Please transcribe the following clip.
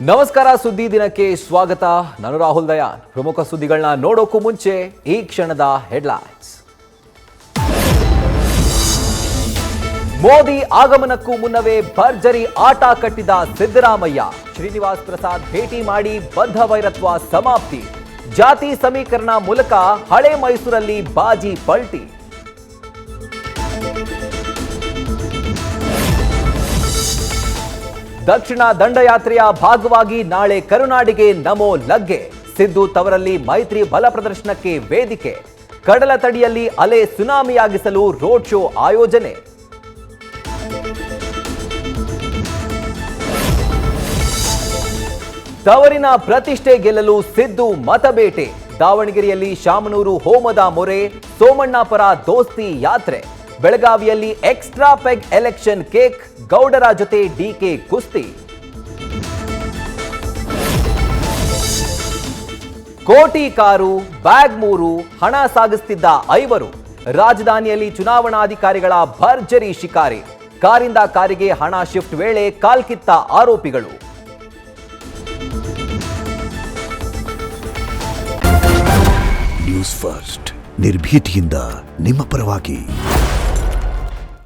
ನಮಸ್ಕಾರ, ಸುದ್ದಿ ದಿನಕ್ಕೆ ಸ್ವಾಗತ. ನಾನು ರಾಹುಲ್ ದಯಾನ್. ಪ್ರಮುಖ ಸುದ್ದಿಗಳನ್ನ ನೋಡೋಕ್ಕೂ ಮುಂಚೆ ಈ ಕ್ಷಣದ ಹೆಡ್ಲೈನ್ಸ್. ಮೋದಿ ಆಗಮನಕ್ಕೂ ಮುನ್ನವೇ ಭರ್ಜರಿ ಆಟ ಕಟ್ಟಿದ ಸಿದ್ದರಾಮಯ್ಯ. ಶ್ರೀನಿವಾಸ್ ಪ್ರಸಾದ್ ಭೇಟಿ ಮಾಡಿ ಬದ್ಧ ವೈರತ್ವ ಸಮಾಪ್ತಿ. ಜಾತಿ ಸಮೀಕರಣ ಮೂಲಕ ಹಳೆ ಮೈಸೂರಲ್ಲಿ ಬಾಜಿ ಪಲ್ಟಿ. ದಕ್ಷಿಣ ದಂಡಯಾತ್ರೆಯ ಭಾಗವಾಗಿ ನಾಳೆ ಕರುನಾಡಿಗೆ ನಮೋ ಲಗ್ಗೆ. ಸಿದ್ದು ತವರಲ್ಲಿ ಮೈತ್ರಿ ಬಲ ಪ್ರದರ್ಶನಕ್ಕೆ ವೇದಿಕೆ. ಕಡಲ ತಡಿಯಲ್ಲಿ ಅಲೆ ಸುನಾಮಿಯಾಗಿಸಲು ರೋಡ್ ಶೋ ಆಯೋಜನೆ. ತವರಿನ ಪ್ರತಿಷ್ಠೆ ಗೆಲ್ಲಲು ಸಿದ್ದು ಮತಬೇಟೆ. ದಾವಣಗೆರೆಯಲ್ಲಿ ಶಾಮನೂರು ಹೋಮದ ಮೊರೆ. ಸೋಮಣ್ಣ ಪರ ದೋಸ್ತಿ ಯಾತ್ರೆ. ಬೆಳಗಾವಿಯಲ್ಲಿ ಎಕ್ಸ್ಟ್ರಾ ಪೆಗ್ ಎಲೆಕ್ಷನ್ ಕೇಕ್. ಗೌಡರ ಜೊತೆ ಡಿಕೆ ಕುಸ್ತಿ. ಕೋಟಿ ಕಾರು, ಬ್ಯಾಗ್ 3, ಹಣ ಸಾಗಿಸುತ್ತಿದ್ದ 5. ರಾಜಧಾನಿಯಲ್ಲಿ ಚುನಾವಣಾಧಿಕಾರಿಗಳ ಭರ್ಜರಿ ಶಿಕಾರಿ. ಕಾರಿಂದ ಕಾರಿಗೆ ಹಣ ಶಿಫ್ಟ್ ವೇಳೆ ಕಾಲ್ಕಿತ್ತ ಆರೋಪಿಗಳು. ನ್ಯೂಸ್ ಫಸ್ಟ್, ನಿರ್ಭೀತಿಯಿಂದ ನಿಮ್ಮ ಪರವಾಗಿ.